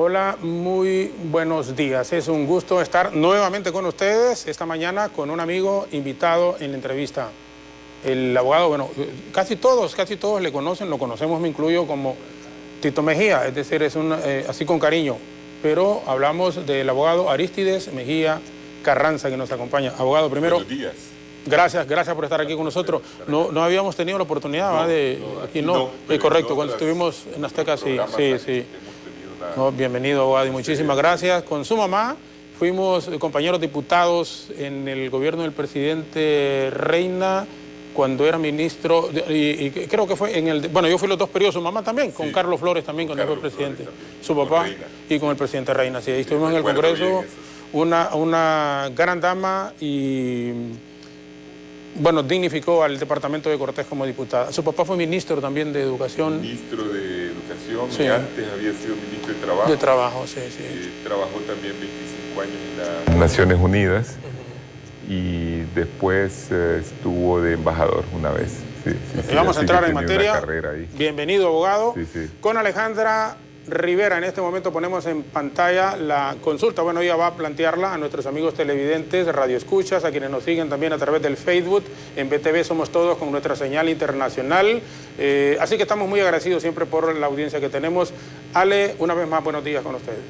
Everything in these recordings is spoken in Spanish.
Hola, muy buenos días. Es un gusto estar nuevamente con ustedes esta mañana con un amigo invitado en la entrevista. El abogado, bueno, casi todos le conocen, lo conocemos, me incluyo, como Tito Mejía, es decir, es así con cariño. Pero hablamos del abogado Arístides Mejía Carranza, que nos acompaña. Abogado, primero... Buenos días. Gracias por estar aquí con nosotros. No habíamos tenido la oportunidad, correcto, cuando estuvimos en Azteca, sí. No, bienvenido, abogado, y muchísimas gracias. Con su mamá fuimos compañeros diputados en el gobierno del presidente Reina, cuando era ministro, y creo que fue en el... Bueno, yo fui los dos periodos, su mamá también, con Carlos Flores también, cuando fue presidente, su papá, y con el presidente Reina. Sí, ahí estuvimos en el Congreso, una gran dama y... Bueno, dignificó al departamento de Cortés como diputada. Su papá fue ministro también de Educación. Ministro de Educación, sí. Y antes había sido ministro de Trabajo. De Trabajo, sí. Trabajó también 25 años en las Naciones Unidas y después estuvo de embajador una vez. Vamos a entrar en materia. Bienvenido, abogado. Sí. Con Alejandra Rivera, en este momento ponemos en pantalla la consulta. Bueno, ella va a plantearla a nuestros amigos televidentes, radioescuchas, a quienes nos siguen también a través del Facebook. En BTV Somos Todos con nuestra señal internacional. Así que estamos muy agradecidos siempre por la audiencia que tenemos. Ale, una vez más, buenos días con ustedes.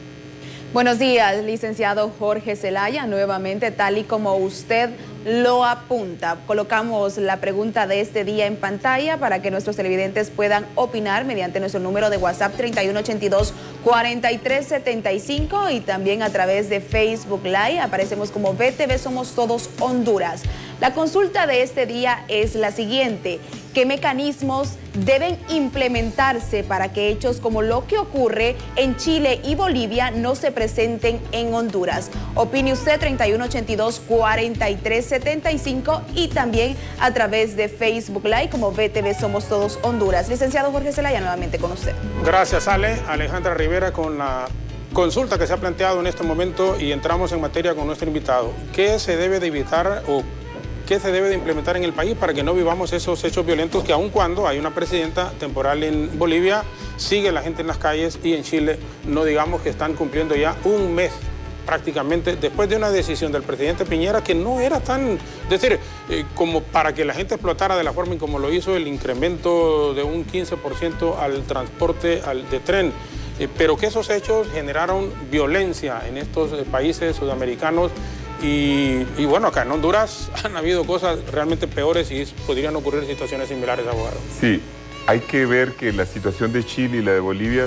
Buenos días, licenciado Jorge Zelaya. Nuevamente, tal y como usted lo apunta, colocamos la pregunta de este día en pantalla para que nuestros televidentes puedan opinar mediante nuestro número de WhatsApp 3182-4375 y también a través de Facebook Live. Aparecemos como BTV Somos Todos Honduras. La consulta de este día es la siguiente: ¿qué mecanismos deben implementarse para que hechos como lo que ocurre en Chile y Bolivia no se presenten en Honduras? Opine usted 3182-4375 y también a través de Facebook Live como BTV Somos Todos Honduras. Licenciado Jorge Zelaya, nuevamente con usted. Gracias, Ale. Alejandra Rivera con la consulta que se ha planteado en este momento y entramos en materia con nuestro invitado. ¿Qué se debe de evitar o qué se debe de implementar en el país para que no vivamos esos hechos violentos que aun cuando hay una presidenta temporal en Bolivia, sigue la gente en las calles, y en Chile no digamos que están cumpliendo ya un mes prácticamente después de una decisión del presidente Piñera que no era tan, como para que la gente explotara de la forma en como lo hizo el incremento de un 15% al transporte de tren, pero que esos hechos generaron violencia en estos países sudamericanos. Y bueno, acá en Honduras han habido cosas realmente peores y podrían ocurrir situaciones similares, abogado. Sí, hay que ver que la situación de Chile y la de Bolivia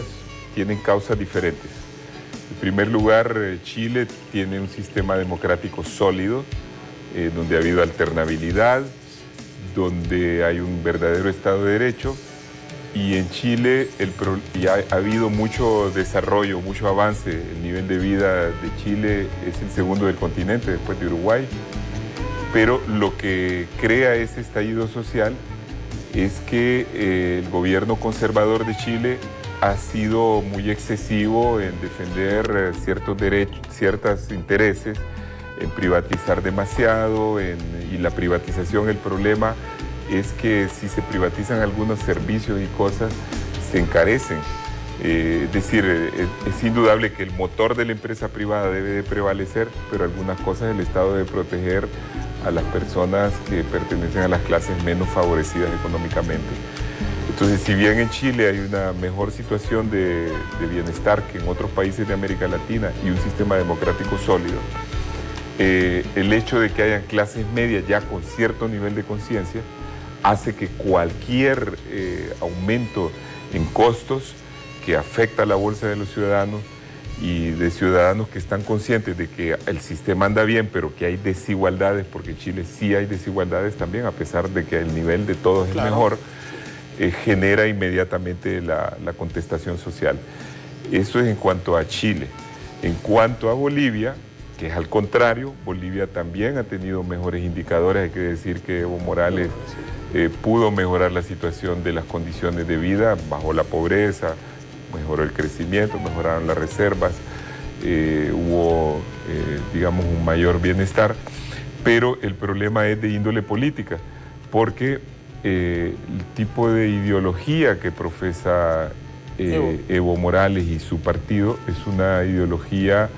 tienen causas diferentes. En primer lugar, Chile tiene un sistema democrático sólido, donde ha habido alternabilidad, donde hay un verdadero Estado de Derecho, y en Chile ha habido mucho desarrollo, mucho avance. El nivel de vida de Chile es el segundo del continente después de Uruguay, pero lo que crea ese estallido social es que el gobierno conservador de Chile ha sido muy excesivo en defender ciertos derechos, ciertos intereses, en privatizar demasiado, y la privatización, el problema es que si se privatizan algunos servicios y cosas, se encarecen. Es decir, es indudable que el motor de la empresa privada debe de prevalecer, pero algunas cosas el Estado debe proteger a las personas que pertenecen a las clases menos favorecidas económicamente. Entonces, si bien en Chile hay una mejor situación de bienestar que en otros países de América Latina y un sistema democrático sólido, el hecho de que hayan clases medias ya con cierto nivel de conciencia hace que cualquier aumento en costos que afecta a la bolsa de los ciudadanos y de ciudadanos que están conscientes de que el sistema anda bien, pero que hay desigualdades, porque en Chile sí hay desigualdades también, a pesar de que el nivel de todos es mejor, genera inmediatamente la contestación social. Eso es en cuanto a Chile. En cuanto a Bolivia, que es al contrario, Bolivia también ha tenido mejores indicadores. Hay que decir que Evo Morales pudo mejorar la situación de las condiciones de vida, bajó la pobreza, mejoró el crecimiento, mejoraron las reservas, hubo, digamos, un mayor bienestar, pero el problema es de índole política, porque el tipo de ideología que profesa Evo Morales y su partido es una ideología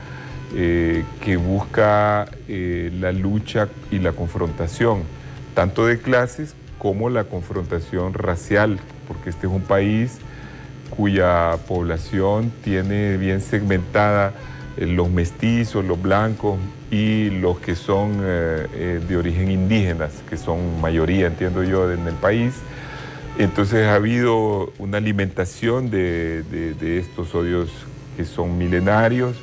que busca la lucha y la confrontación, tanto de clases como la confrontación racial, porque este es un país cuya población tiene bien segmentada los mestizos, los blancos y los que son de origen indígenas, que son mayoría, entiendo yo, en el país. Entonces ha habido una alimentación de estos odios que son milenarios,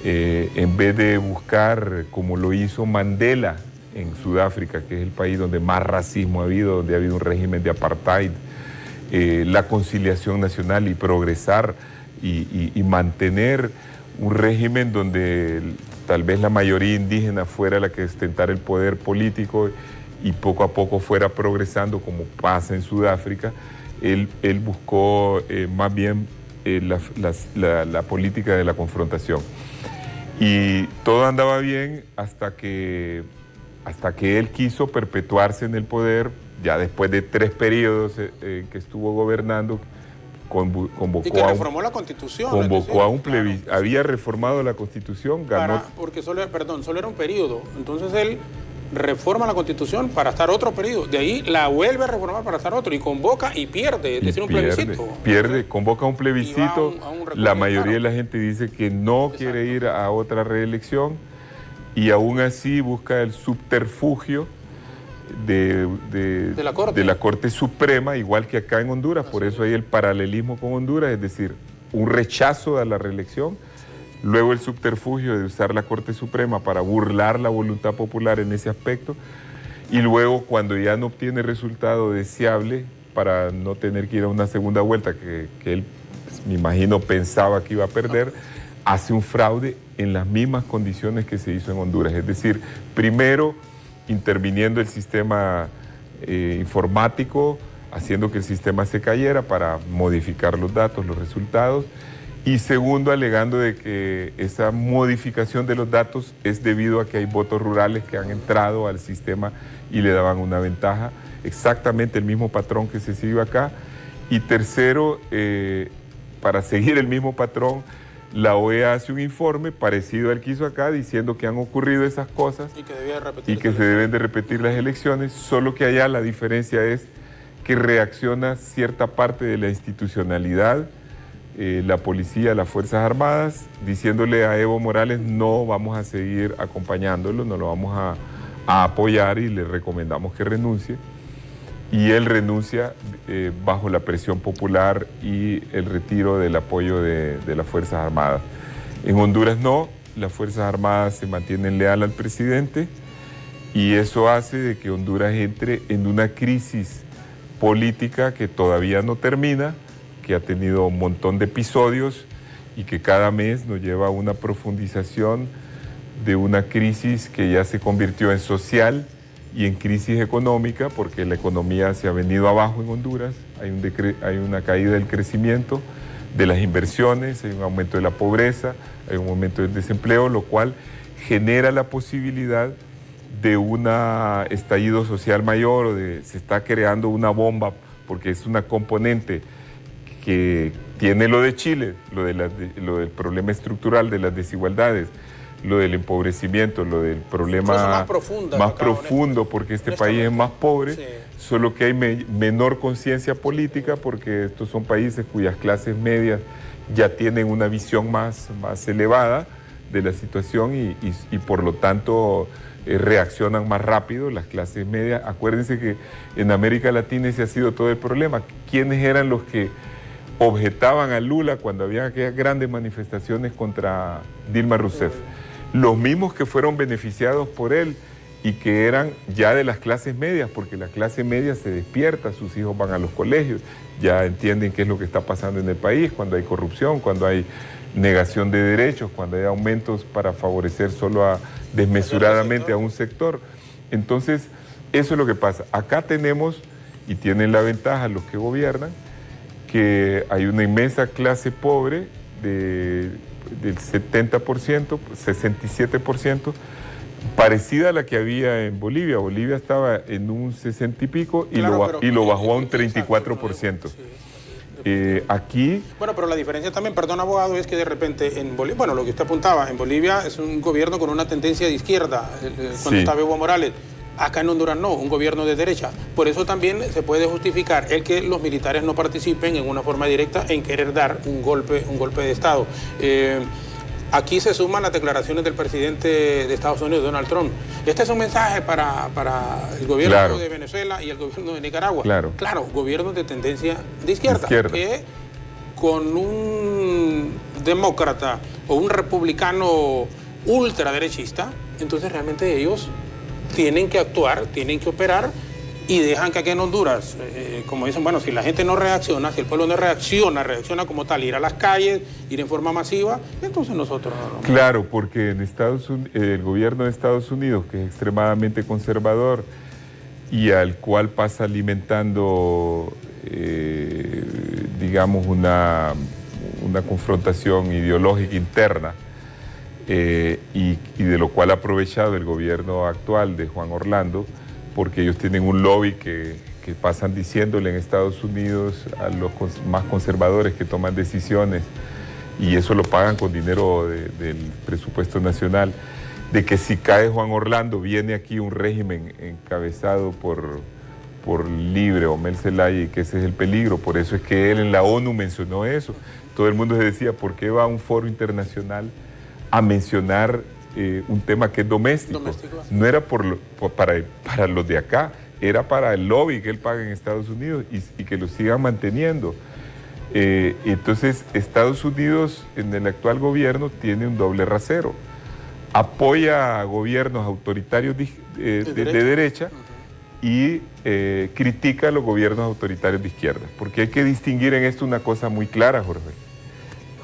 en vez de buscar, como lo hizo Mandela en Sudáfrica, que es el país donde más racismo ha habido, donde ha habido un régimen de apartheid, la conciliación nacional y progresar y mantener un régimen donde tal vez la mayoría indígena fuera la que ostentara el poder político y poco a poco fuera progresando, como pasa en Sudáfrica. Él buscó más bien la política de la confrontación. Y todo andaba bien hasta que él quiso perpetuarse en el poder, ya después de 3 periodos que estuvo gobernando. Convocó y que reformó la Constitución. Convocó a un plebiscito. Claro. Había reformado la Constitución, ganó. Porque solo era un periodo. Entonces él reforma la Constitución para estar otro periodo. De ahí la vuelve a reformar para estar otro. Y convoca y pierde. Es decir, un plebiscito. Pierde, convoca un plebiscito. La mayoría de la gente dice que no quiere ir a otra reelección. Y aún así busca el subterfugio de la Corte Suprema, igual que acá en Honduras. Por eso hay el paralelismo con Honduras, es decir, un rechazo a la reelección, luego el subterfugio de usar la Corte Suprema para burlar la voluntad popular en ese aspecto, y luego cuando ya no obtiene resultado deseable, para no tener que ir a una segunda vuelta que él, me imagino, pensaba que iba a perder, hace un fraude en las mismas condiciones que se hizo en Honduras. Es decir, primero interviniendo el sistema informático, haciendo que el sistema se cayera para modificar los datos, los resultados, y segundo, alegando de que esa modificación de los datos es debido a que hay votos rurales que han entrado al sistema y le daban una ventaja, exactamente el mismo patrón que se siguió acá. Y tercero, para seguir el mismo patrón, la OEA hace un informe parecido al que hizo acá, diciendo que han ocurrido esas cosas y que se deben de repetir las elecciones, solo que allá la diferencia es que reacciona cierta parte de la institucionalidad, la policía, las Fuerzas Armadas, diciéndole a Evo Morales: no vamos a seguir acompañándolo, no lo vamos a apoyar y le recomendamos que renuncie. Y él renuncia bajo la presión popular y el retiro del apoyo de las Fuerzas Armadas. En Honduras no, las Fuerzas Armadas se mantienen leal al presidente y eso hace de que Honduras entre en una crisis política que todavía no termina, que ha tenido un montón de episodios y que cada mes nos lleva a una profundización de una crisis que ya se convirtió en social y en crisis económica, porque la economía se ha venido abajo en Honduras, hay una caída del crecimiento, de las inversiones, hay un aumento de la pobreza, hay un aumento del desempleo, lo cual genera la posibilidad de un estallido social mayor, o se está creando una bomba, porque es una componente que tiene lo de Chile, lo del problema estructural de las desigualdades, lo del empobrecimiento, lo del problema más profundo, porque este país es más pobre, sí. Solo que hay menor conciencia política, porque estos son países cuyas clases medias ya tienen una visión más elevada de la situación y por lo tanto reaccionan más rápido las clases medias. Acuérdense que en América Latina ese ha sido todo el problema. ¿Quiénes eran los que objetaban a Lula cuando había aquellas grandes manifestaciones contra Dilma Rousseff? Los mismos que fueron beneficiados por él y que eran ya de las clases medias, porque la clase media se despierta, sus hijos van a los colegios, ya entienden qué es lo que está pasando en el país, cuando hay corrupción, cuando hay negación de derechos, cuando hay aumentos para favorecer solo desmesuradamente a un sector. Entonces, eso es lo que pasa. Acá tenemos, y tienen la ventaja los que gobiernan, que hay una inmensa clase pobre del 70%, 67%, parecida a la que había en Bolivia. Bolivia estaba en un 60 y pico y, claro, lo bajó a un 34%. Sí. Aquí... Bueno, pero la diferencia también, perdón, abogado, es que de repente en Bolivia, bueno, lo que usted apuntaba, en Bolivia es un gobierno con una tendencia de izquierda, cuando estaba Evo Morales. Acá en Honduras no, un gobierno de derecha. Por eso también se puede justificar el que los militares no participen en una forma directa en querer dar un golpe de Estado. Aquí se suman las declaraciones del presidente de Estados Unidos, Donald Trump. Este es un mensaje para el gobierno de Venezuela y el gobierno de Nicaragua. Claro, gobiernos de tendencia de izquierda. Que con un demócrata o un republicano ultraderechista, entonces realmente ellos tienen que actuar, tienen que operar y dejan que aquí en Honduras, como dicen, bueno, si la gente no reacciona, si el pueblo no reacciona como tal, ir a las calles, ir en forma masiva, entonces nosotros no. Claro, porque en el gobierno de Estados Unidos, que es extremadamente conservador y al cual pasa alimentando, digamos, una confrontación ideológica interna, y de lo cual ha aprovechado el gobierno actual de Juan Orlando, porque ellos tienen un lobby que pasan diciéndole en Estados Unidos a los más conservadores que toman decisiones, y eso lo pagan con dinero del presupuesto nacional, de que si cae Juan Orlando viene aquí un régimen encabezado por Libre o Mel Zelaya, y que ese es el peligro. Por eso es que él en la ONU mencionó eso. Todo el mundo se decía, ¿por qué va a un foro internacional a mencionar un tema que es doméstico? No era para los de acá, era para el lobby que él paga en Estados Unidos y que lo sigan manteniendo. Entonces, Estados Unidos en el actual gobierno tiene un doble rasero. Apoya a gobiernos autoritarios de derecha y critica a los gobiernos autoritarios de izquierda. Porque hay que distinguir en esto una cosa muy clara,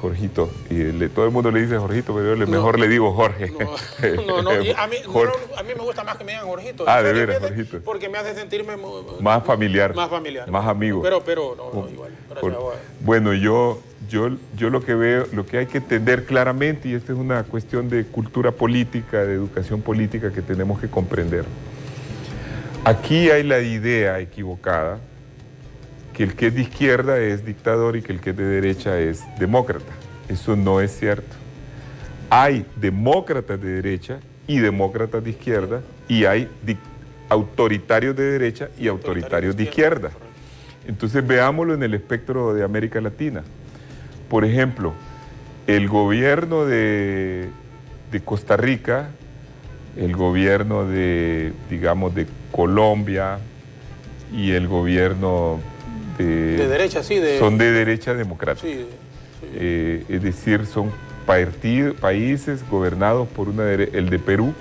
Jorgito, y todo el mundo le dice Jorgito, pero yo mejor le digo Jorge. Y a mí me gusta más que me digan Jorgito. De veras, Jorgito. Porque me hace sentirme más familiar, más amigo. Pero no igual. Bueno, yo lo que veo, lo que hay que entender claramente, y esta es una cuestión de cultura política, de educación política que tenemos que comprender. Aquí hay la idea equivocada que el que es de izquierda es dictador y que el que es de derecha es demócrata. Eso no es cierto. Hay demócratas de derecha y demócratas de izquierda, y hay autoritarios de derecha y autoritarios de izquierda. Entonces veámoslo en el espectro de América Latina. Por ejemplo, el gobierno de Costa Rica, el gobierno de Colombia y el gobierno de derecha, son de derecha democrática. Es decir, son países gobernados por el de Perú,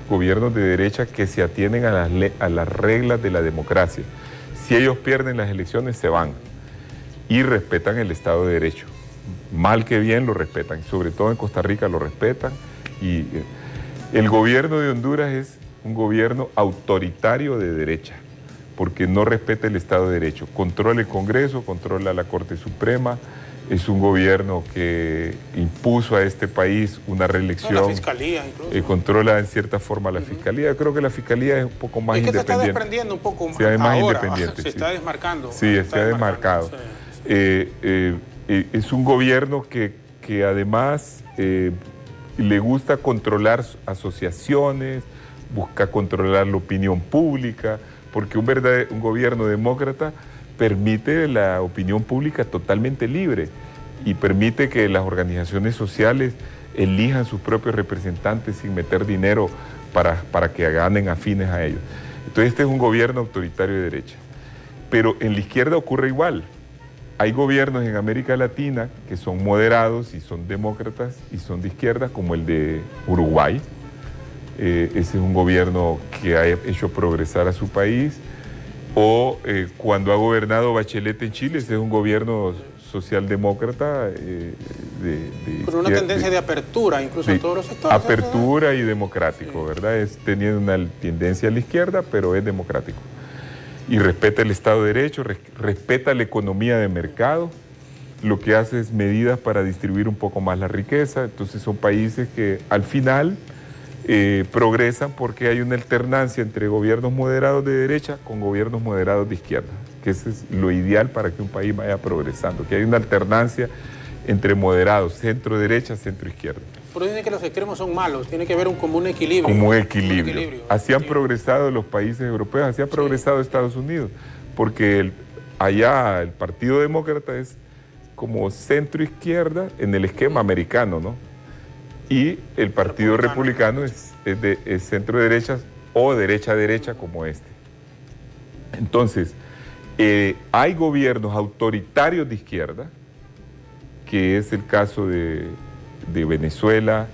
gobiernos de derecha que se atienen a las reglas de la democracia. Si ellos pierden las elecciones, se van y respetan el Estado de Derecho. Mal que bien lo respetan, sobre todo en Costa Rica lo respetan. Y el gobierno de Honduras es un gobierno autoritario de derecha, porque no respeta el Estado de Derecho. Controla el Congreso, controla la Corte Suprema, es un gobierno que impuso a este país una reelección. La Fiscalía incluso. Controla en cierta forma la Fiscalía. Yo creo que la Fiscalía es un poco más independiente. Se está desprendiendo un poco más ahora, independiente. Se está desmarcando. Sí, se ha desmarcado. Es un gobierno que además le gusta controlar asociaciones, busca controlar la opinión pública, porque un gobierno demócrata permite la opinión pública totalmente libre y permite que las organizaciones sociales elijan sus propios representantes sin meter dinero para que ganen afines a ellos. Entonces este es un gobierno autoritario de derecha. Pero en la izquierda ocurre igual. Hay gobiernos en América Latina que son moderados y son demócratas y son de izquierda, como el de Uruguay. Ese es un gobierno que ha hecho progresar a su país. O cuando ha gobernado Bachelet en Chile, ese es un gobierno socialdemócrata. Con una tendencia de apertura, incluso en todos los sectores. Apertura y democrático, ¿verdad? Tiene una tendencia a la izquierda, pero es democrático. Y respeta el Estado de Derecho, respeta la economía de mercado, lo que hace es medidas para distribuir un poco más la riqueza. Entonces son países que al final progresan porque hay una alternancia entre gobiernos moderados de derecha con gobiernos moderados de izquierda, que ese es lo ideal para que un país vaya progresando, que hay una alternancia entre moderados, centro-derecha, centro-izquierda. Pero dicen que los extremos son malos, tiene que haber un común equilibrio. Como equilibrio. Así han progresado los países europeos, así ha progresado Estados Unidos, porque allá el Partido Demócrata es como centro-izquierda en el esquema americano, ¿no? Y el Partido Republicano es centro-derecha o derecha-derecha como este. Entonces, hay gobiernos autoritarios de izquierda, que es el caso de Venezuela,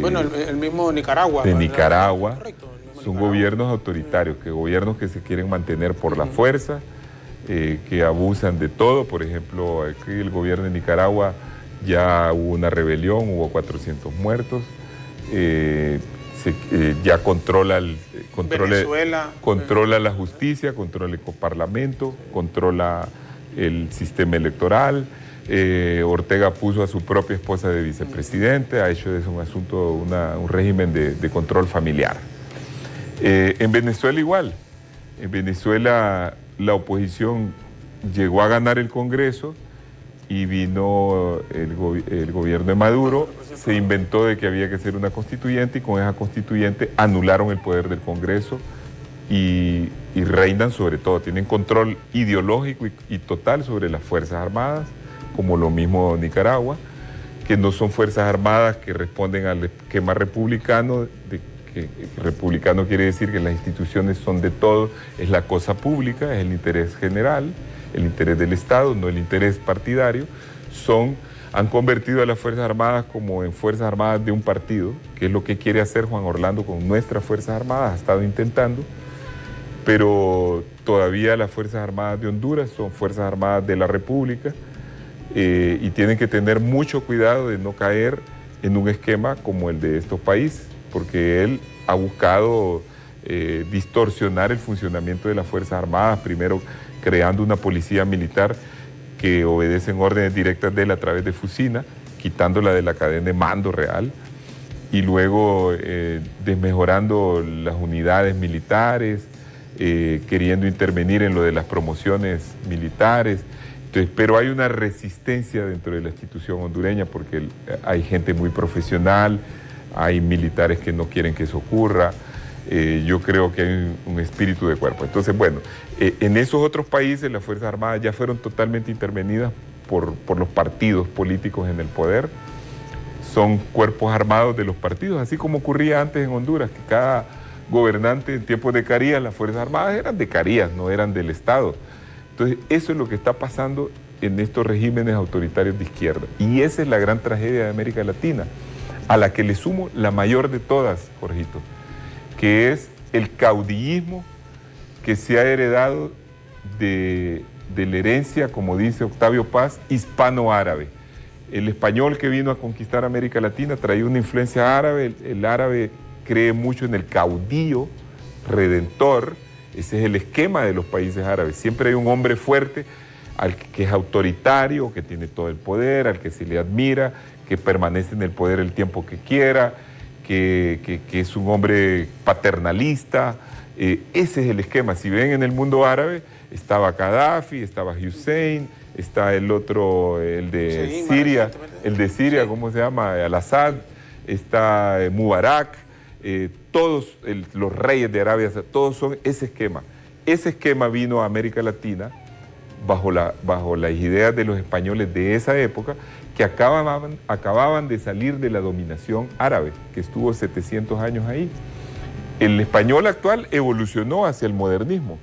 bueno, el mismo Nicaragua. De Nicaragua. Correcto, son gobiernos autoritarios, gobiernos que se quieren mantener por la fuerza, que abusan de todo. Por ejemplo, aquí el gobierno de Nicaragua ya hubo una rebelión, hubo 400 muertos, ya controla la justicia, controla el parlamento, controla el sistema electoral. Ortega puso a su propia esposa de vicepresidente, ha hecho de eso un asunto, un régimen de control familiar. En Venezuela igual. En Venezuela la oposición llegó a ganar el Congreso y vino el gobierno de Maduro, se inventó de que había que ser una constituyente y con esa constituyente anularon el poder del Congreso y reinan sobre todo, tienen control ideológico y total sobre las Fuerzas Armadas, como lo mismo Nicaragua, que no son Fuerzas Armadas que responden al esquema republicano, que republicano quiere decir que las instituciones son de todo, es la cosa pública, es el interés general, el interés del Estado, no el interés partidario. Han convertido a las Fuerzas Armadas como en Fuerzas Armadas de un partido, que es lo que quiere hacer Juan Orlando con nuestras Fuerzas Armadas, ha estado intentando, pero todavía las Fuerzas Armadas de Honduras son Fuerzas Armadas de la República, y tienen que tener mucho cuidado de no caer en un esquema como el de estos países, porque él ha buscado distorsionar el funcionamiento de las Fuerzas Armadas, primero creando una policía militar que obedecen órdenes directas de él a través de Fusina, quitándola de la cadena de mando real, y luego desmejorando las unidades militares, queriendo intervenir en lo de las promociones militares. Entonces, pero hay una resistencia dentro de la institución hondureña porque hay gente muy profesional, hay militares que no quieren que eso ocurra. Yo creo que hay un espíritu de cuerpo. Entonces, bueno, en esos otros países las Fuerzas Armadas ya fueron totalmente intervenidas por los partidos políticos en el poder. Son cuerpos armados de los partidos, así como ocurría antes en Honduras, que cada gobernante en tiempos de Carías, las Fuerzas Armadas eran de Carías, no eran del Estado. Entonces, eso es lo que está pasando en estos regímenes autoritarios de izquierda. Y esa es la gran tragedia de América Latina, a la que le sumo la mayor de todas, Jorgito, que es el caudillismo que se ha heredado de la herencia, como dice Octavio Paz, hispano-árabe. El español que vino a conquistar América Latina traía una influencia árabe, el árabe cree mucho en el caudillo redentor. Ese es el esquema de los países árabes. Siempre hay un hombre fuerte, que es autoritario, que tiene todo el poder, al que se le admira, que permanece en el poder el tiempo que quiera, que es un hombre paternalista. Ese es el esquema. Si ven en el mundo árabe, estaba Gaddafi, estaba Hussein, está el otro, el de Siria, ¿cómo se llama? Al-Assad, está Mubarak. Todos los reyes de Arabia, todos son ese esquema. Ese esquema vino a América Latina bajo las ideas de los españoles de esa época, que acababan de salir de la dominación árabe, que estuvo 700 años ahí. El español actual evolucionó hacia el modernismo,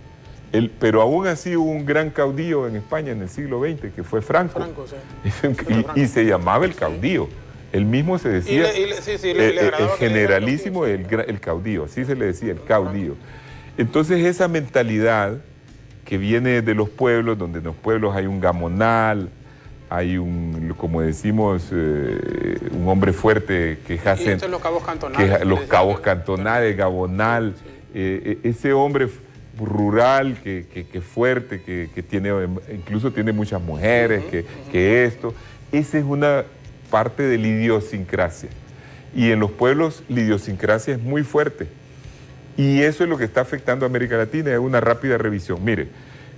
pero aún así hubo un gran caudillo en España en el siglo XX, que fue Franco, y se llamaba el caudillo. Él mismo se decía, el generalísimo, el caudillo, así se le decía, el caudillo. Entonces esa mentalidad que viene de los pueblos, donde en los pueblos hay un gamonal, hay como decimos, un hombre fuerte que hace los cabos cantonales, gabonal, ese hombre rural que fuerte, que tiene, incluso tiene muchas mujeres, que esto, esa es una parte de la idiosincrasia. Y en los pueblos la idiosincrasia es muy fuerte. Y eso es lo que está afectando a América Latina. Es una rápida revisión. Mire,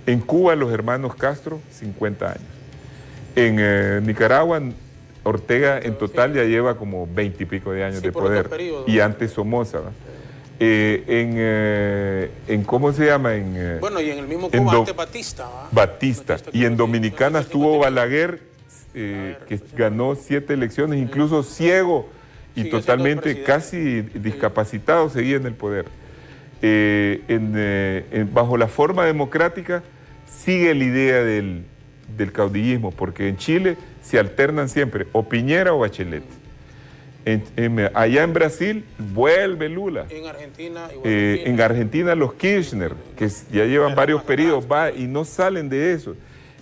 En Cuba, los hermanos Castro, 50 años. En Nicaragua, Ortega en total ya lleva como 20 y pico de años de poder. Y antes Somoza, ¿va? ¿Cómo se llama? Bueno, y en el mismo Cuba, antes Batista, ¿va? Batista. Y en Dominicana estuvo Balaguer, que ganó 7 elecciones, incluso ciego y totalmente casi discapacitado, seguía en el poder. Bajo la forma democrática sigue la idea del caudillismo, porque en Chile se alternan siempre o Piñera o Bachelet. Allá en Brasil vuelve Lula. En Argentina los Kirchner, que ya llevan varios periodos, y no salen de eso.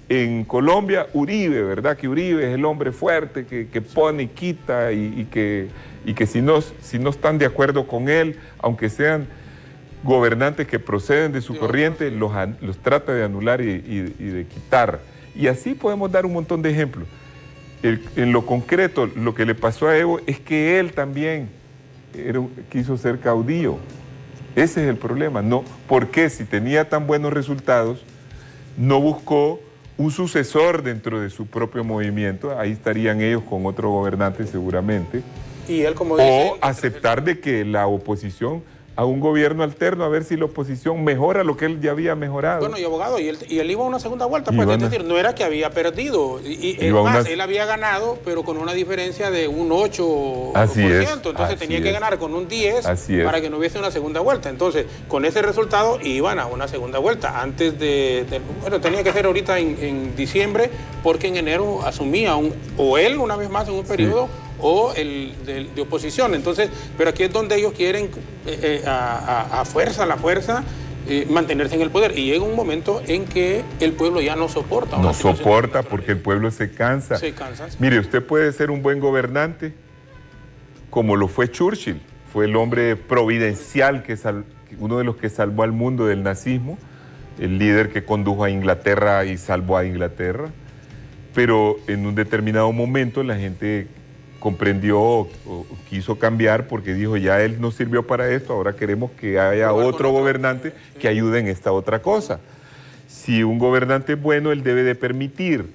En Colombia, Uribe, ¿verdad? Que Uribe es el hombre fuerte que pone y quita y que si no están de acuerdo con él, aunque sean gobernantes que proceden de su corriente, los trata de anular y de quitar. Y así podemos dar un montón de ejemplos. En lo concreto, lo que le pasó a Evo es que él también quiso ser caudillo. Ese es el problema. No, ¿por qué? Si tenía tan buenos resultados, no buscó un sucesor dentro de su propio movimiento. Ahí estarían ellos con otro gobernante seguramente. Y él, como dice, o aceptar de que la oposición a un gobierno alterno, a ver si la oposición mejora lo que él ya había mejorado. Bueno, y abogado, y él iba a una segunda vuelta, pues, es decir, no era que había perdido, es más, él había ganado, pero con una diferencia de un 8%, entonces tenía que ganar con un 10% para que no hubiese una segunda vuelta. Entonces, con ese resultado iban a una segunda vuelta, antes bueno, tenía que ser ahorita en diciembre, porque en enero asumía o él una vez más en un periodo, o el de oposición. Entonces, pero aquí es donde ellos quieren a la fuerza mantenerse en el poder, y llega un momento en que el pueblo ya no soporta. No soporta porque el pueblo se cansa. Se cansa. Mire, usted puede ser un buen gobernante como lo fue Churchill, fue el hombre providencial, uno de los que salvó al mundo del nazismo, el líder que condujo a Inglaterra y salvó a Inglaterra, pero en un determinado momento la gente comprendió o quiso cambiar porque dijo, ya él no sirvió para esto, ahora queremos que haya otro gobernante que ayude en esta otra cosa. Si un gobernante es bueno, él debe de permitir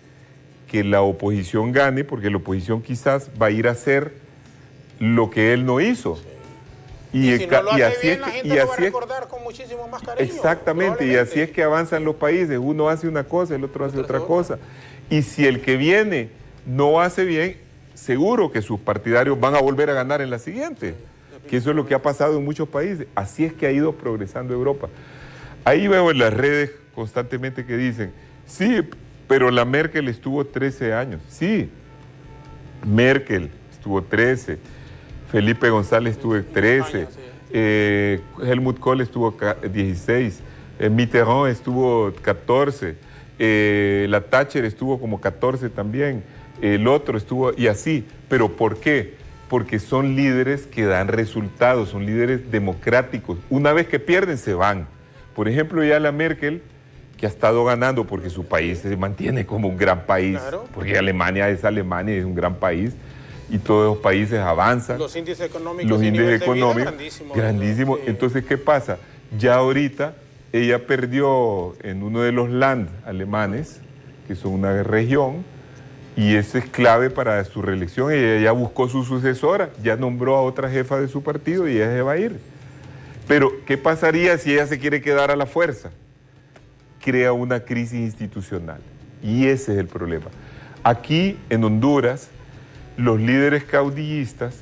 que la oposición gane, porque la oposición quizás va a ir a hacer lo que él no hizo. Y si no lo hace bien, la gente lo va a recordar con muchísimo más cariño. Exactamente, y así es que avanzan los países. Uno hace una cosa, el otro hace otra cosa. Y si el que viene no hace bien, seguro que sus partidarios van a volver a ganar en la siguiente, que eso es lo que ha pasado en muchos países. Así es que ha ido progresando Europa. Ahí veo en las redes constantemente que dicen, sí, pero la Merkel estuvo 13 años. Sí, Merkel estuvo 13, Felipe González estuvo 13, Helmut Kohl estuvo 16, Mitterrand estuvo 14, la Thatcher estuvo como 14 también. El otro estuvo, y así. ¿Pero por qué? Porque son líderes que dan resultados, son líderes democráticos. Una vez que pierden, se van. Por ejemplo, ya la Merkel, que ha estado ganando porque su país se mantiene como un gran país, porque Alemania es un gran país, y todos los países avanzan. Los índices económicos, grandísimos. Entonces, ¿qué pasa? Ya ahorita ella perdió en uno de los Land alemanes, que son una región, y eso es clave para su reelección. Ella ya buscó su sucesora, ya nombró a otra jefa de su partido y ella se va a ir. Pero, ¿qué pasaría si ella se quiere quedar a la fuerza? Crea una crisis institucional. Y ese es el problema. Aquí, en Honduras, los líderes caudillistas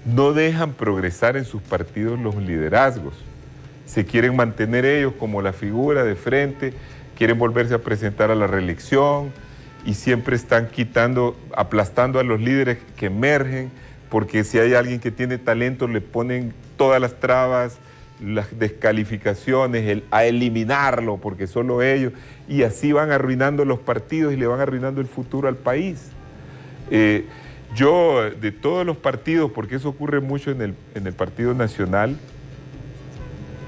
no dejan progresar en sus partidos los liderazgos. Se quieren mantener ellos como la figura de frente, quieren volverse a presentar a la reelección, y siempre están aplastando a los líderes que emergen, porque si hay alguien que tiene talento le ponen todas las trabas, las descalificaciones, a eliminarlo, porque solo ellos, y así van arruinando los partidos y le van arruinando el futuro al país. Yo, de todos los partidos, porque eso ocurre mucho en el Partido Nacional,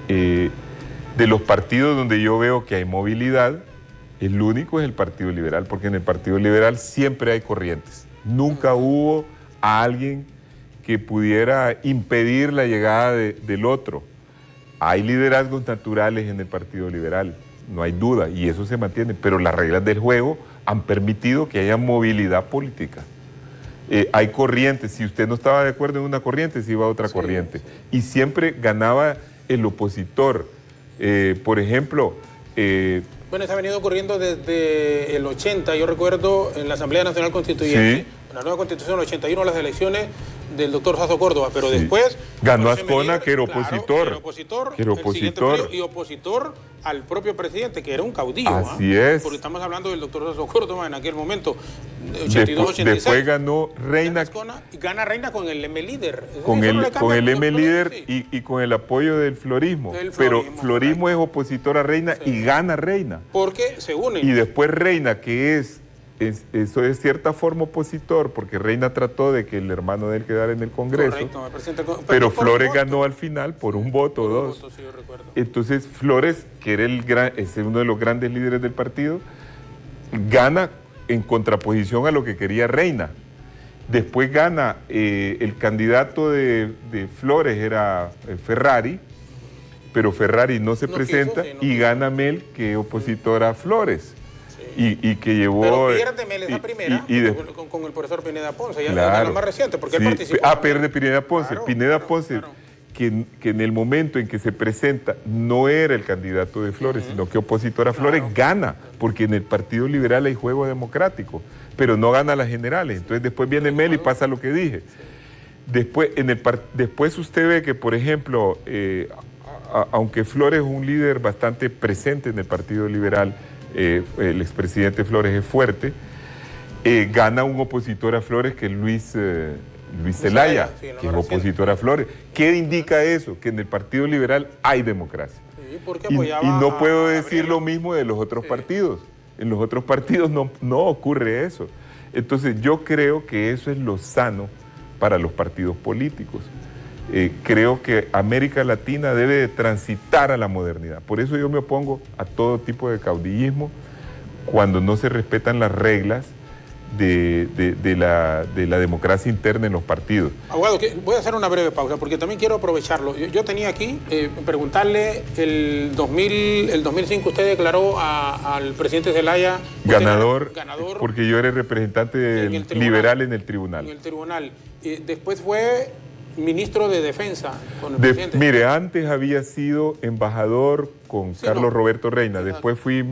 de los partidos donde yo veo que hay movilidad, el único es el Partido Liberal, porque en el Partido Liberal siempre hay corrientes. Nunca hubo a alguien que pudiera impedir la llegada del otro. Hay liderazgos naturales en el Partido Liberal. no hay duda, y eso se mantiene, pero las reglas del juego han permitido que haya movilidad política. Hay corrientes, si usted no estaba de acuerdo en una corriente, se iba a otra corriente, y siempre ganaba el opositor. Por ejemplo... bueno, se ha venido ocurriendo desde el 80, yo recuerdo en la Asamblea Nacional Constituyente, en la nueva Constitución del 81, las elecciones del doctor Sasso Córdoba, pero después... Ganó Ascona, que era opositor. Claro, era opositor, y opositor al propio presidente, que era un caudillo. Así es. Porque estamos hablando del doctor Sasso Córdoba en aquel momento, 82-86. Después ganó Reina. Y gana Reina con el M-Líder. Con el M-Líder y con el apoyo del florismo. Pero florismo es opositor a Reina y gana Reina. Porque se unen. Y después Reina, que eso es cierta forma opositor, porque Reina trató de que el hermano de él quedara en el Congreso. Correcto, pero Flores ganó al final por un voto o dos. Sí, yo recuerdo. Entonces Flores, que era es uno de los grandes líderes del partido, gana en contraposición a lo que quería Reina. Después gana el candidato de Flores, era Ferrari, pero Ferrari no se presenta y gana Mel, que es opositor a Flores. Y que llevó... Pero pierde Mel esa primera con el profesor Pineda Ponce, ya claro, la más reciente, porque él participó. Pierde Pineda Ponce. Claro, Pineda Ponce, claro. Que en el momento en que se presenta no era el candidato de Flores, sino que opositor a Flores, gana, porque en el Partido Liberal hay juego democrático, pero no gana las generales. Entonces después viene Mel y pasa lo que dije. Después usted ve que, por ejemplo, aunque Flores es un líder bastante presente en el Partido Liberal, el expresidente Flores es fuerte, gana un opositor a Flores que es Luis Zelaya, que es opositor a Flores. ¿Qué indica eso? Que en el Partido Liberal hay democracia. Sí, porque y no puedo decir lo mismo de los otros partidos. En los otros partidos no ocurre eso. Entonces yo creo que eso es lo sano para los partidos políticos. Creo que América Latina debe de transitar a la modernidad. Por eso yo me opongo a todo tipo de caudillismo cuando no se respetan las reglas de la democracia interna en los partidos. Abogado, voy a hacer una breve pausa porque también quiero aprovecharlo. Yo tenía aquí preguntarle, el 2005 usted declaró al presidente Zelaya ganador, porque yo era representante liberal en el tribunal. En el tribunal. Después fue ministro de Defensa con el presidente. Mire, antes había sido embajador con Carlos Roberto Reina, después fui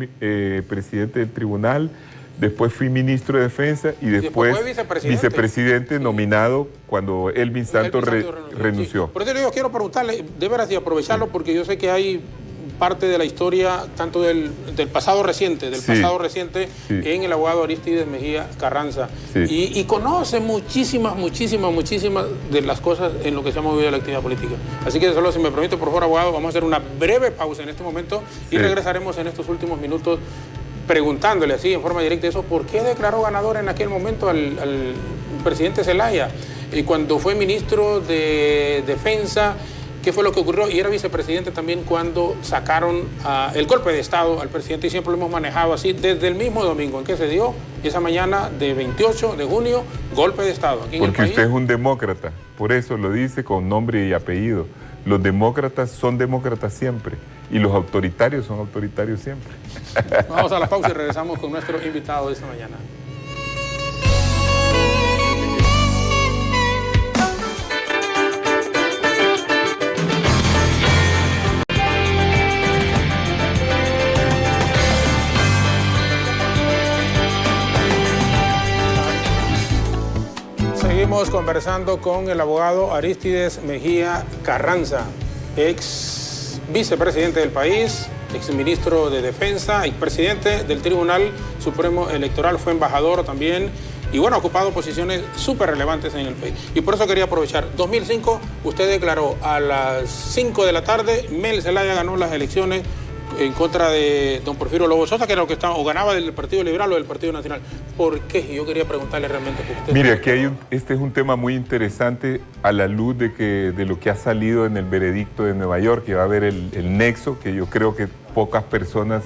presidente del tribunal, después fui ministro de Defensa y después vicepresidente nominado cuando Elvin Santos renunció. Sí. Por eso yo quiero preguntarle, de veras, y aprovecharlo, porque yo sé que hay parte de la historia, tanto del pasado reciente, en el abogado Arístides Mejía Carranza. Sí. Y conoce muchísimas de las cosas en lo que se ha movido la actividad política. Así que solo, si me permite, por favor, abogado, vamos a hacer una breve pausa en este momento y regresaremos en estos últimos minutos preguntándole así en forma directa eso, ¿por qué declaró ganador en aquel momento al presidente Zelaya? Y cuando fue ministro de Defensa, ¿qué fue lo que ocurrió? Y era vicepresidente también cuando sacaron el golpe de Estado al presidente, y siempre lo hemos manejado así desde el mismo domingo en que se dio, esa mañana de 28 de junio, golpe de Estado. Aquí porque usted es un demócrata, por eso lo dice con nombre y apellido. Los demócratas son demócratas siempre y los autoritarios son autoritarios siempre. Vamos a la pausa y regresamos con nuestro invitado de esta mañana. Seguimos conversando con el abogado Arístides Mejía Carranza, ex vicepresidente del país, ex ministro de Defensa, ex presidente del Tribunal Supremo Electoral, fue embajador también y bueno, ha ocupado posiciones súper relevantes en el país. Y por eso quería aprovechar. 2005, usted declaró a las 5 de la tarde, Mel Zelaya ganó las elecciones en contra de don Porfirio Lobo Sosa, que era lo que estaba, o ganaba del Partido Liberal o del Partido Nacional. ¿Por qué? Yo quería preguntarle realmente por usted. Mire, aquí este es un tema muy interesante a la luz de lo que ha salido en el veredicto de Nueva York, que va a haber el nexo, que yo creo que pocas personas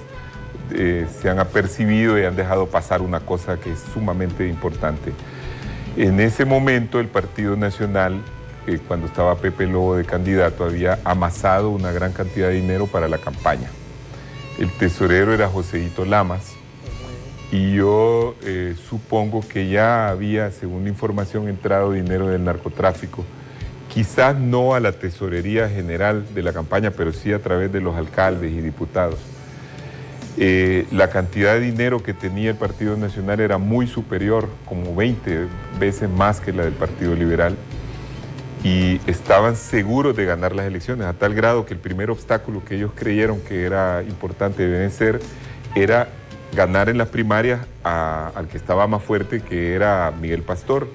se han apercibido y han dejado pasar una cosa que es sumamente importante. En ese momento el Partido Nacional, cuando estaba Pepe Lobo de candidato, había amasado una gran cantidad de dinero para la campaña. El tesorero era Joséito Lamas. Y yo supongo que ya había, según la información, entrado dinero del narcotráfico. Quizás no a la tesorería general de la campaña, pero sí a través de los alcaldes y diputados. La cantidad de dinero que tenía el Partido Nacional era muy superior, como 20 veces más que la del Partido Liberal. Y estaban seguros de ganar las elecciones, a tal grado que el primer obstáculo que ellos creyeron que era importante de vencer era ganar en las primarias al que estaba más fuerte, que era Miguel Pastor.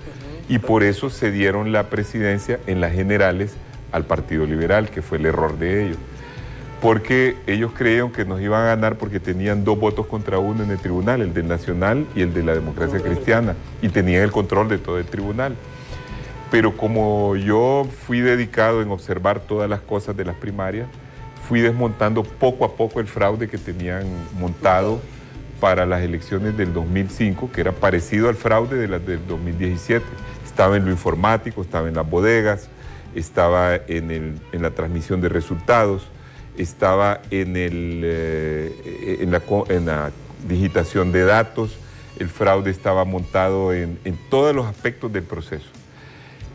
Y por eso cedieron la presidencia en las generales al Partido Liberal, que fue el error de ellos. Porque ellos creyeron que nos iban a ganar porque tenían 2 votos contra 1 en el tribunal, el del Nacional y el de la Democracia Cristiana, y tenían el control de todo el tribunal. Pero como yo fui dedicado en observar todas las cosas de las primarias, fui desmontando poco a poco el fraude que tenían montado para las elecciones del 2005, que era parecido al fraude de las del 2017. Estaba en lo informático, estaba en las bodegas, estaba en la transmisión de resultados, estaba en la digitación de datos. El fraude estaba montado en todos los aspectos del proceso.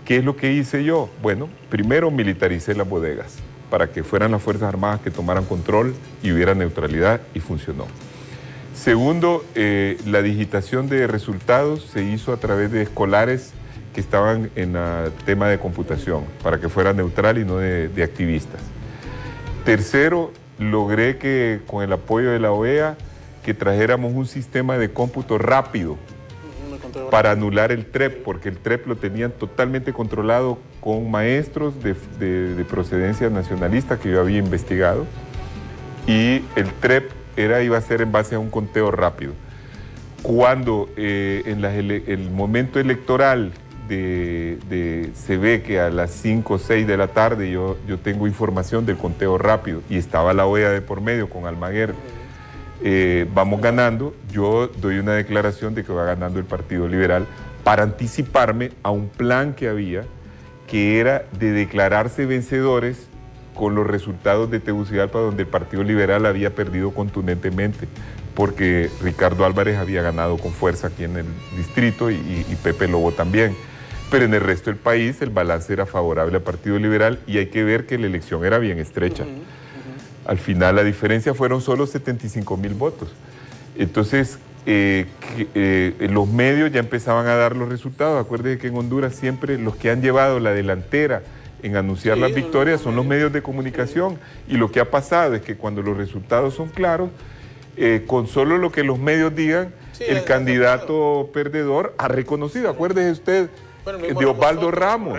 ¿Qué es lo que hice yo? Bueno, primero militaricé las bodegas para que fueran las Fuerzas Armadas que tomaran control y hubiera neutralidad, y funcionó. Segundo, la digitación de resultados se hizo a través de escolares que estaban en el tema de computación, para que fuera neutral y no de activistas. Tercero, logré que con el apoyo de la OEA, que trajéramos un sistema de cómputo rápido para anular el TREP, porque el TREP lo tenían totalmente controlado con maestros de procedencia nacionalista que yo había investigado, y el TREP iba a ser en base a un conteo rápido. Cuando en el momento electoral se ve que a las 5 o 6 de la tarde yo tengo información del conteo rápido y estaba la OEA de por medio con Almaguer, vamos ganando, yo doy una declaración de que va ganando el Partido Liberal para anticiparme a un plan que había, que era de declararse vencedores con los resultados de Tegucigalpa, donde el Partido Liberal había perdido contundentemente, porque Ricardo Álvarez había ganado con fuerza aquí en el distrito y Pepe Lobo también. Pero en el resto del país el balance era favorable al Partido Liberal, y hay que ver que la elección era bien estrecha. Al final la diferencia fueron solo 75,000 votos. Entonces, los medios ya empezaban a dar los resultados. Acuérdense que en Honduras siempre los que han llevado la delantera en anunciar las victorias son los medios de comunicación, y lo que ha pasado es que cuando los resultados son claros, con solo lo que los medios digan, el candidato perdedor ha reconocido. Acuérdese usted de Osvaldo Ramos,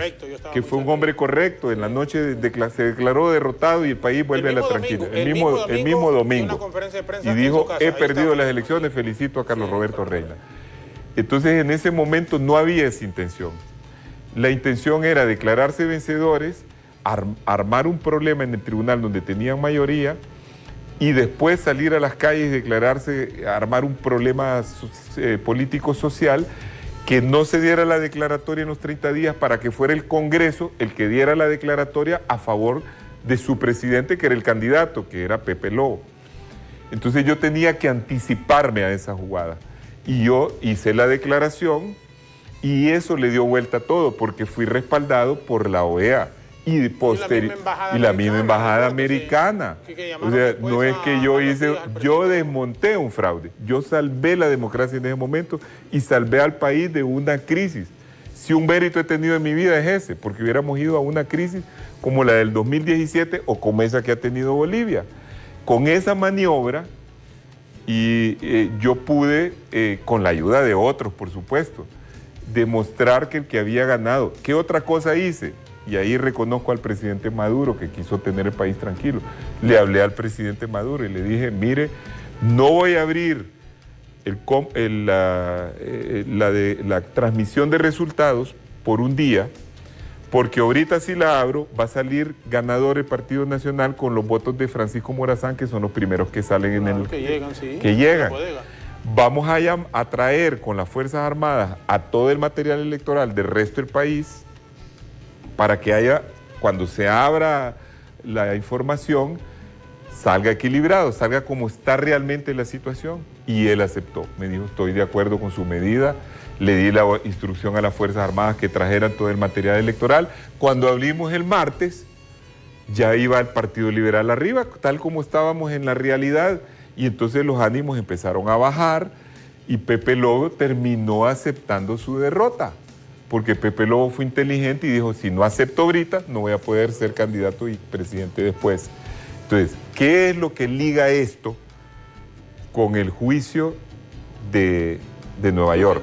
que fue un hombre correcto. En la noche se declaró derrotado y el país vuelve a la tranquilidad. El mismo domingo. Y dijo, he perdido las elecciones, felicito a Carlos Roberto Reina. Entonces, en ese momento no había esa intención. La intención era declararse vencedores, armar un problema en el tribunal donde tenían mayoría, y después salir a las calles y declararse, armar un problema político-social, que no se diera la declaratoria en los 30 días para que fuera el Congreso el que diera la declaratoria a favor de su presidente, que era el candidato, que era Pepe Lobo. Entonces yo tenía que anticiparme a esa jugada. Y yo hice la declaración, y eso le dio vuelta a todo, porque fui respaldado por la OEA y la misma embajada americana. O sea, no es que yo desmonté un fraude, yo salvé la democracia en ese momento y salvé al país de una crisis. Si un mérito he tenido en mi vida es ese, porque hubiéramos ido a una crisis como la del 2017 o como esa que ha tenido Bolivia. Con esa maniobra, y yo pude, con la ayuda de otros, por supuesto, demostrar que el que había ganado. ¿Qué otra cosa hice? Y ahí reconozco al presidente Maduro, que quiso tener el país tranquilo. Le hablé al presidente Maduro y le dije, mire, no voy a abrir la transmisión de resultados por un día, porque ahorita si la abro va a salir ganador el Partido Nacional con los votos de Francisco Morazán, que son los primeros que salen en el... Que llegan. Vamos a traer con las Fuerzas Armadas a todo el material electoral del resto del país, para que haya, cuando se abra la información, salga equilibrado, salga como está realmente la situación. Y él aceptó, me dijo, estoy de acuerdo con su medida, le di la instrucción a las Fuerzas Armadas que trajeran todo el material electoral. Cuando abrimos el martes, ya iba el Partido Liberal arriba, tal como estábamos en la realidad, y entonces los ánimos empezaron a bajar, y Pepe Lobo terminó aceptando su derrota, porque Pepe Lobo fue inteligente y dijo, si no acepto ahorita, no voy a poder ser candidato y presidente después. Entonces, ¿qué es lo que liga esto con el juicio de Nueva York?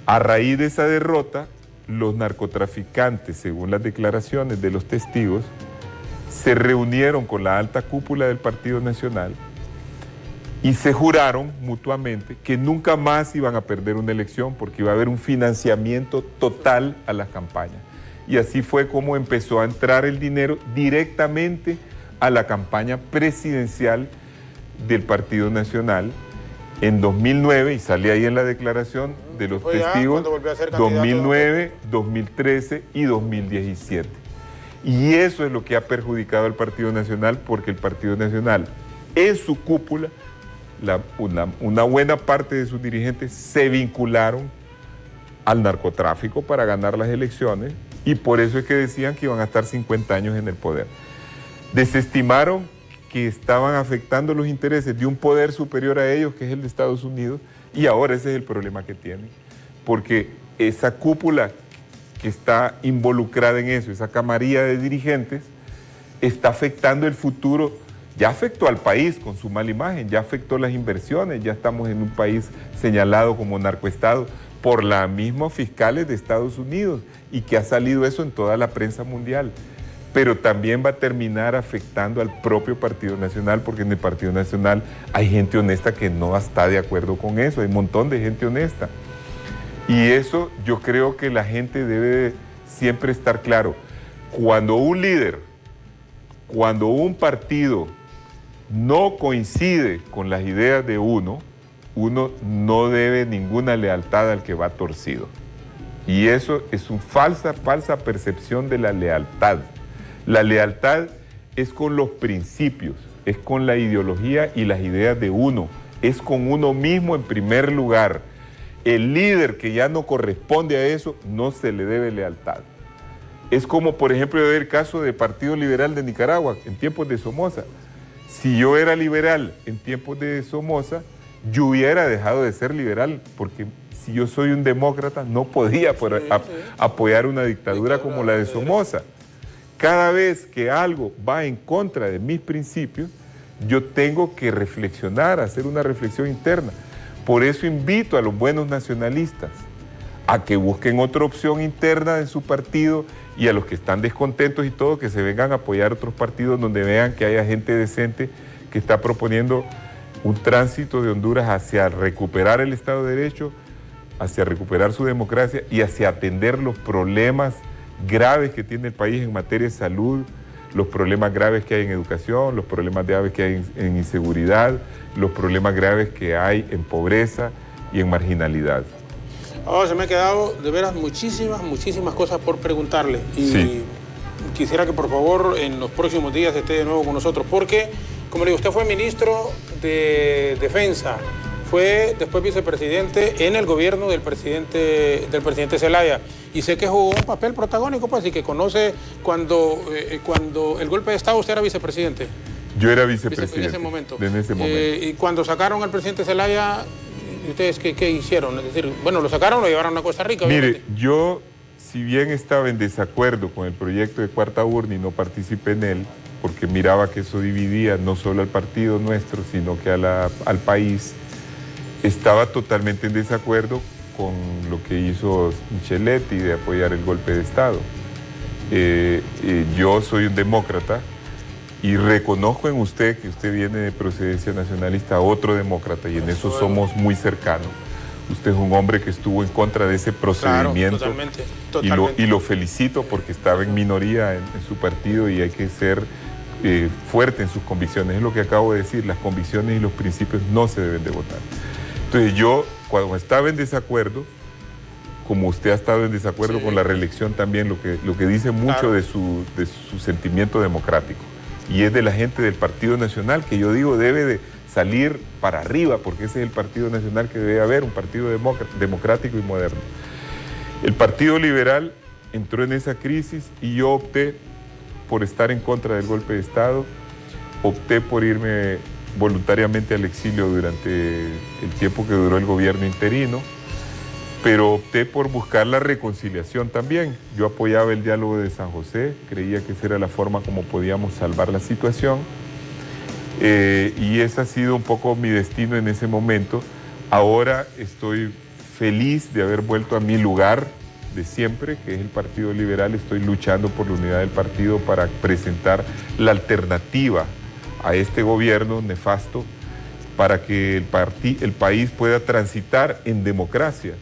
A raíz de esa derrota, los narcotraficantes, según las declaraciones de los testigos, se reunieron con la alta cúpula del Partido Nacional y se juraron mutuamente que nunca más iban a perder una elección porque iba a haber un financiamiento total a las campañas. Y así fue como empezó a entrar el dinero directamente a la campaña presidencial del Partido Nacional en 2009, y sale ahí en la declaración de los testigos, 2009, 2013 y 2017. Y eso es lo que ha perjudicado al Partido Nacional, porque el Partido Nacional, en su cúpula, una buena parte de sus dirigentes se vincularon al narcotráfico para ganar las elecciones, y por eso es que decían que iban a estar 50 años en el poder. Desestimaron que estaban afectando los intereses de un poder superior a ellos, que es el de Estados Unidos, y ahora ese es el problema que tienen, porque esa cúpula que está involucrada en eso, esa camarilla de dirigentes, está afectando el futuro, ya afectó al país con su mala imagen, ya afectó las inversiones, ya estamos en un país señalado como narcoestado por los mismos fiscales de Estados Unidos, y que ha salido eso en toda la prensa mundial. Pero también va a terminar afectando al propio Partido Nacional, porque en el Partido Nacional hay gente honesta que no está de acuerdo con eso, hay un montón de gente honesta. Y eso yo creo que la gente debe siempre estar claro. Cuando un líder, cuando un partido no coincide con las ideas de uno no debe ninguna lealtad al que va torcido. Y eso es una falsa percepción de la lealtad. La lealtad es con los principios, es con la ideología y las ideas de uno, es con uno mismo en primer lugar. El líder que ya no corresponde a eso, no se le debe lealtad. Es como, por ejemplo, el caso del Partido Liberal de Nicaragua en tiempos de Somoza. Si yo era liberal en tiempos de Somoza, yo hubiera dejado de ser liberal, porque si yo soy un demócrata, no podía apoyar una dictadura como la de Somoza. Cada vez que algo va en contra de mis principios, yo tengo que reflexionar, hacer una reflexión interna. Por eso invito a los buenos nacionalistas a que busquen otra opción interna en su partido, y a los que están descontentos y todo, que se vengan a apoyar otros partidos donde vean que haya gente decente que está proponiendo un tránsito de Honduras hacia recuperar el Estado de Derecho, hacia recuperar su democracia y hacia atender los problemas graves que tiene el país en materia de salud, los problemas graves que hay en educación, los problemas graves que hay en inseguridad, los problemas graves que hay en pobreza y en marginalidad. Oh, se me ha quedado de veras muchísimas cosas por preguntarle, y sí, quisiera que por favor en los próximos días esté de nuevo con nosotros, porque, como le digo, usted fue ministro de Defensa, fue después vicepresidente en el gobierno del presidente Zelaya, y sé que jugó un papel protagónico, pues, y que conoce cuando el golpe de Estado. ¿Usted era vicepresidente? Yo era vicepresidente en ese momento. Y cuando sacaron al presidente Zelaya, ¿ustedes qué hicieron? Es decir, bueno, lo sacaron, lo llevaron a Costa Rica. Mire, yo, si bien estaba en desacuerdo con el proyecto de Cuarta Urna y no participé en él, porque miraba que eso dividía no solo al partido nuestro, sino que al país, estaba totalmente en desacuerdo con lo que hizo Micheletti de apoyar el golpe de Estado. Yo soy un demócrata y reconozco en usted que usted viene de procedencia nacionalista, otro demócrata, y en eso somos muy cercanos. Usted es un hombre que estuvo en contra de ese procedimiento. Claro, totalmente. Y lo felicito porque estaba en minoría en su partido, y hay que ser fuerte en sus convicciones. Es lo que acabo de decir, las convicciones y los principios no se deben de votar. Entonces yo, cuando estaba en desacuerdo, como usted ha estado en desacuerdo con la reelección también, lo que dice mucho de su sentimiento democrático. y es de la gente del Partido Nacional, que yo digo debe de salir para arriba, porque ese es el Partido Nacional que debe haber, un partido democrático y moderno. El Partido Liberal entró en esa crisis y yo opté por estar en contra del golpe de Estado, opté por irme voluntariamente al exilio durante el tiempo que duró el gobierno interino, pero opté por buscar la reconciliación también. Yo apoyaba el diálogo de San José, creía que esa era la forma como podíamos salvar la situación, y ese ha sido un poco mi destino en ese momento. Ahora estoy feliz de haber vuelto a mi lugar de siempre, que es el Partido Liberal. Estoy luchando por la unidad del partido para presentar la alternativa a este gobierno nefasto, para que el país pueda transitar en democracia,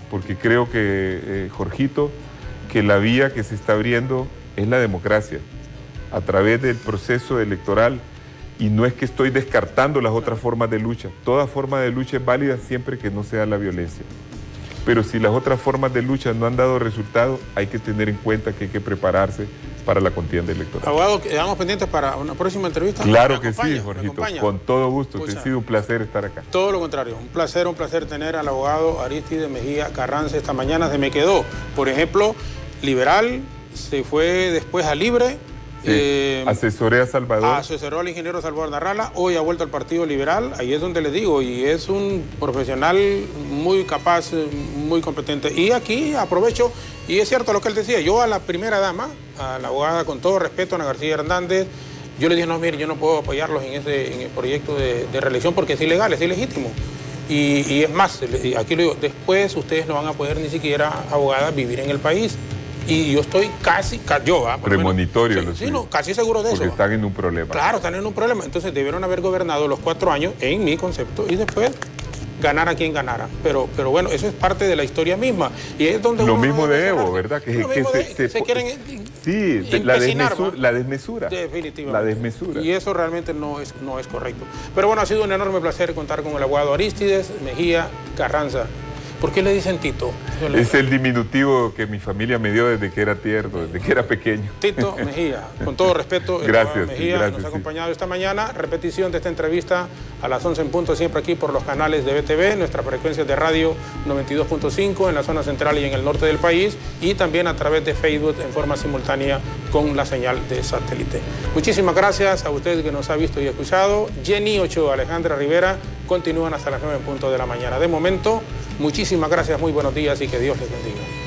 porque creo que, Jorgito, que la vía que se está abriendo es la democracia, a través del proceso electoral, y no es que estoy descartando las otras formas de lucha. Toda forma de lucha es válida siempre que no sea la violencia. Pero si las otras formas de lucha no han dado resultado, hay que tener en cuenta que hay que prepararse para la contienda electoral. Abogado, quedamos pendientes para una próxima entrevista. Claro que sí, Jorgito, con todo gusto. Te ha sido un placer estar acá. Todo lo contrario, un placer tener al abogado Arístides Mejía Carranza esta mañana. Se me quedó, por ejemplo, liberal, se fue después a Libre. Sí, asesoré a Salvador. Asesoró al ingeniero Salvador Narrala, hoy ha vuelto al Partido Liberal, ahí es donde le digo, y es un profesional muy capaz, muy competente. Y aquí aprovecho, y es cierto lo que él decía, yo a la primera dama, a la abogada, con todo respeto, Ana García Hernández, yo le dije, no, mire, yo no puedo apoyarlos en el proyecto de reelección porque es ilegal, es ilegítimo. Y es más, aquí lo digo, después ustedes no van a poder ni siquiera, abogada, vivir en el país. Y yo estoy casi, premonitorio. Sí, no, casi seguro de eso. Porque están en un problema. Claro, están en un problema. Entonces debieron haber gobernado los 4 años, en mi concepto, y después ganar a quien ganara. Pero bueno, eso es parte de la historia misma. Y es donde lo mismo de Evo, ¿verdad? Que se quieren la desmesura. Definitivamente. La desmesura. Y eso realmente no es correcto. Pero bueno, ha sido un enorme placer contar con el abogado Arístides Mejía Carranza. ¿Por qué le dicen Tito? Es el diminutivo que mi familia me dio desde que era tierno, desde que era pequeño. Tito Mejía, con todo respeto, gracias, Mejía gracias, nos ha acompañado esta mañana. Repetición de esta entrevista a las 11 en punto, siempre aquí por los canales de BTV, nuestras frecuencias de radio 92.5 en la zona central y en el norte del país, y también a través de Facebook en forma simultánea con la señal de satélite. Muchísimas gracias a usted que nos ha visto y escuchado. Jenny Ochoa, Alejandra Rivera, continúan hasta las 9 en punto de la mañana. De momento, muchísimas gracias, muy buenos días y que Dios les bendiga.